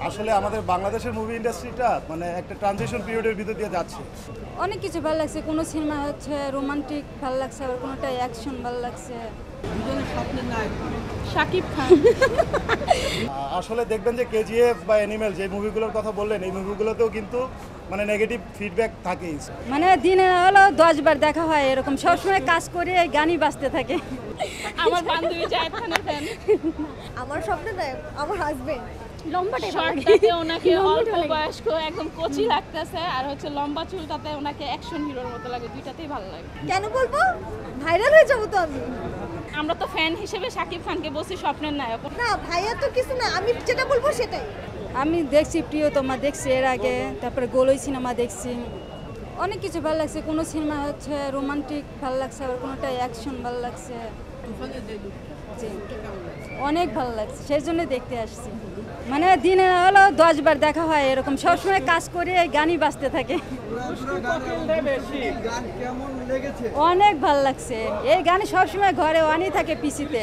আসলে আমাদের বাংলাদেশের মুভি ইন্ডাস্ট্রিটা মানে একটা ট্রানজিশন পিরিয়ডের ভিতর দিয়ে যাচ্ছে। অনেক কিছু ভালো লাগছে, কোনো সিনেমা হচ্ছে রোমান্টিক ভালো লাগছে, আবার কোনোটা অ্যাকশন ভালো লাগছে। দুজনের স্বপ্নের নায়ক শাকিব খান। আসলে দেখবেন যে কেজিএফ বা অ্যানিমেল যে মুভিগুলোর কথা বললেন, এই মুভিগুলোতেও কিন্তু মানে নেগেটিভ ফিডব্যাক থাকেই। মানে দিনে হলো 10 বার দেখা হয়, এরকম সবসময় কাজ করে এই গানই বাজতে থাকে। আমার বান্ধবী জায়েদ খানের ফ্যান। আমার স্বপ্নের নায়ক আমার হাজবেন্ড। লম্বাটা শর্টটাতে ওনাকে অল্প বয়স্ক একদম কচি লাগতেছে, আর হচ্ছে লম্বা চুলটাতে ওনাকে অ্যাকশন হিরোর মতো লাগে, দুইটাতেই ভালো লাগে। কেন বলবো? ভাইরাল হয়ে যাবো তো আমি। আমরা তো ফ্যান হিসেবে শাকিব খানকে বলছি স্বপ্নের নায়ক। না ভাইয়া তো কিছু না, আমি যেটা বলবো সেটাই। আমি দেখছি প্রিয়তমা, দেখছি এর আগে, তারপরে গোলই সিনেমা দেখছি। অনেক কিছু ভালো লাগছে, কোনো সিনেমা হচ্ছে রোমান্টিক ভালো লাগছে, আবার কোনোটা অ্যাকশন ভালো লাগছে। তুফানের যে লুক জি, অনেক ভালো লাগছে, সেই জন্য দেখতে আসছি। মানে দিনে হলো 10 বার দেখা হয়, এরকম সবসময় কাজ করে এই গানই বাজতে থাকে। গান কেমন লেগেছে? অনেক ভালো লাগছে, এই গান সবসময় ঘরে অনই থাকে পিসিতে।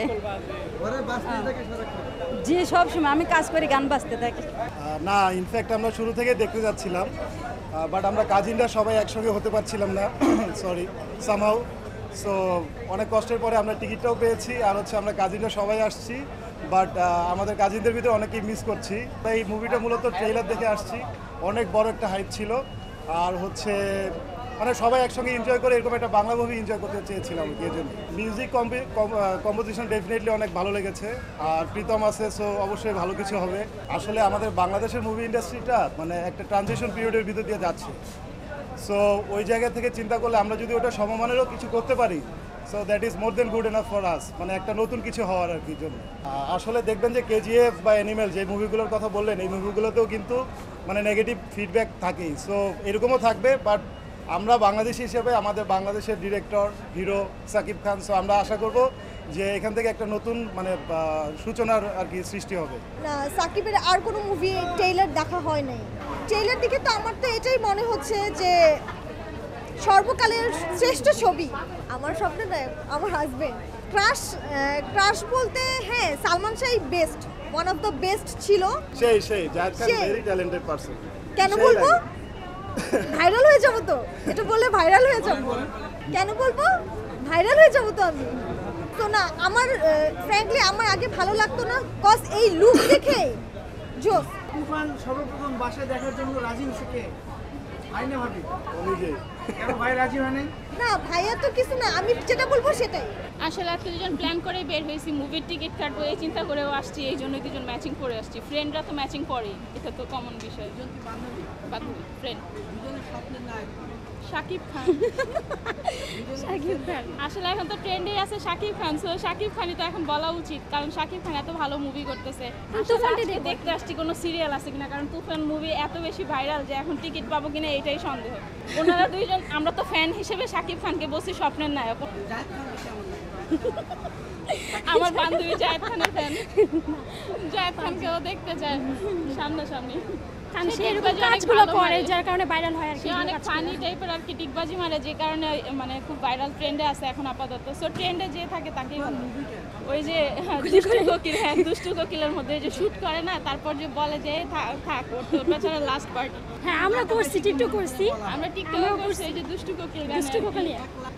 ঘরে বাঁচতে থাকে সারাক্ষণ। জি, সবসময় আমি কাজ করে গান বাজতে থাকি। না, ইনফ্যাক্ট আমরা শুরু থেকে দেখতে যাচ্ছিলাম, বাট আমরা কাজিনরা সবাই একসঙ্গে হতে পারছিলাম না, সরি সামহাউ। সো অনেক কষ্টের পরে আমরা টিকিটটাও পেয়েছি, আর হচ্ছে আমরা কাজিনরা সবাই আসছি, বাট আমাদের কাজিনদের ভিতরে অনেকেই মিস করছি। তাই এই মুভিটা মূলত ট্রেইলার দেখে আসছি, অনেক বড় একটা হাইপ ছিল, আর হচ্ছে মানে সবাই একসঙ্গে এনজয় করে এরকম একটা বাংলা মুভি এনজয় করতে চেয়েছিলাম এই জন্য। মিউজিক কম্পোজিশন ডেফিনেটলি অনেক ভালো লেগেছে, আর প্রীতম আছে, সো অবশ্যই ভালো কিছু হবে। আসলে আমাদের বাংলাদেশের মুভি ইন্ডাস্ট্রিটা মানে একটা ট্রানজিশন পিরিয়ডের ভিতর দিয়ে যাচ্ছে। সো ওই জায়গা থেকে চিন্তা করলে আমরা যদি ওটা সমমানেরও কিছু করতে পারি, so that is more than good enough for us, মানে একটা নতুন কিছু হওয়ার আর কি জন্য। আসলে দেখবেন যে কেজিএফ বা অ্যানিমেল যে মুভিগুলোর কথা বললেন, এই মুভিগুলোতেও কিন্তু মানে নেগেটিভ ফিডব্যাক থাকেই। সো এরকমও থাকবে, বাট আমরা বাংলাদেশি হিসেবে আমাদের বাংলাদেশের director hero Shakib Khan, so আমরা আশা করব যে এখান থেকে একটা নতুন মানে সূচনার আর কি সৃষ্টি হবে। না, সাকিবের আর কোনো মুভি ট্রেইলার দেখা হয় নাই। ট্রেইলার দিকে তো আমার তো এটাই মনে হচ্ছে যে সর্বকালের শ্রেষ্ঠ ছবি। আমার স্বপ্নের নায়ক আমার হাজবেন্ড। ক্রাশ ক্রাশ বলতে হ্যাঁ, Salman Shah best, one of the best ছিল। সেই জায়েদ খান সেই। Very talented person. কেন বলবো? ভাইরাল হয়ে যাবো তো, এটা বললে ভাইরাল হয়ে যাবো। কেন বলবো? ভাইরাল হয়ে যাবো তো আমি। তো না, আমার ফ্র্যাঙ্কলি আমার আগে ভালো লাগতো না, কজ এই লুক দেখে জোস। তুফান সর্বপ্রথম বাসায় দেখার জন্য রাজি হচ্ছে আইনে ভাবি নিজেই কেন ভাই রাজি হয় নাই? না ভাইয়া তো কিছু না, আমি যেটা বলবো সেটাই। আসলে আজকে দুজন প্ল্যান করে বের হয়েছি, মুভির টিকিট কাটবো এই চিন্তা করেও আসছি, এই জন্য দুজন ম্যাচিং করে আসছি। ফ্রেন্ডরা তো ম্যাচিং করেই, এটা তো কমন বিষয়। দুজন কি বান্ধবী? বান্ধবী ফ্রেন্ড। দুজনের স্বপ্নের নায়ক শাকিব খান। আসলে এখন তো ট্রেন্ডে আছে শাকিব খান, সো শাকিব খানই তো এখন বলা উচিত, কারণ শাকিব খান এত ভালো মুভি করতেছে। তুফানটি দেখতে আসছি কোনো সিরিয়াল আছে কিনা, কারণ তুফান মুভি এত বেশি ভাইরাল যে এখন টিকিট পাবো কিনা এটাই সন্দেহ। ওনারা দুইজন, আমরা তো ফ্যান হিসেবে শাকিব খানকে বলছি স্বপ্নের নায়ক। জায়েদ খানকে কেমন লাগে? আমার বান্ধবী জায়েদ খানের ফ্যান। জায়েদ খানকেও দেখতে চায় সামনাসামনি। সে এরকম কাজগুলো করে যার কারণে ভাইরাল হয় আর কি। সে অনেক ফানি টাইপের আর কি, টিকবাজি মারে, যে কারণে মানে খুব ভাইরাল ট্রেন্ডে আছে এখন আপাতত। সো ট্রেন্ডে যে থাকে তাকেই ভালো। ওই যে দুষ্টু কোকিল, হ্যাঁ দুষ্টু কোকিলের মধ্যে যে শুট করে না, তারপর যে বলে যে থাক ওর বেচারা লাস্ট পার্টি। হ্যাঁ, আমরা করছি, টিকটক করছি। আমরা টিকটকে করছি এই যে দুষ্টু কোকিল গান। দুষ্টু কোকিল।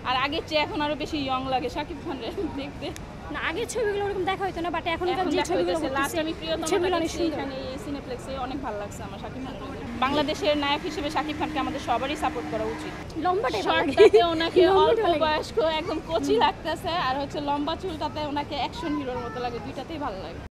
আর আগের চেয়ে এখন আরো বেশি ইয়ং লাগে শাকিব খানের দেখতে। না, আগের ছবিগুলো ওরকম দেখা হতো না, বাট এখনকার এখন যে দেখা ছবিগুলো হইতেছে, লাস্ট করতেছে আমি প্রিয়তমা ছবিগুলো অনেক দেখছি সুন্দর। এখানে এই সিনেপ্লেক্সে, অনেক ভালো লাগছে আমার শাকিব খানের। বাংলাদেশের নায়ক হিসেবে শাকিব খানকে আমাদের সবারই সাপোর্ট করা উচিত। লম্বাটা শর্টটাতে ওনাকে অল্প বয়স্ক একদম কচি লাগতেছে, আর হচ্ছে লম্বা চুলটাতে ওনাকে অ্যাকশন হিরোর মতো লাগে, দুইটাতেই ভালো লাগে।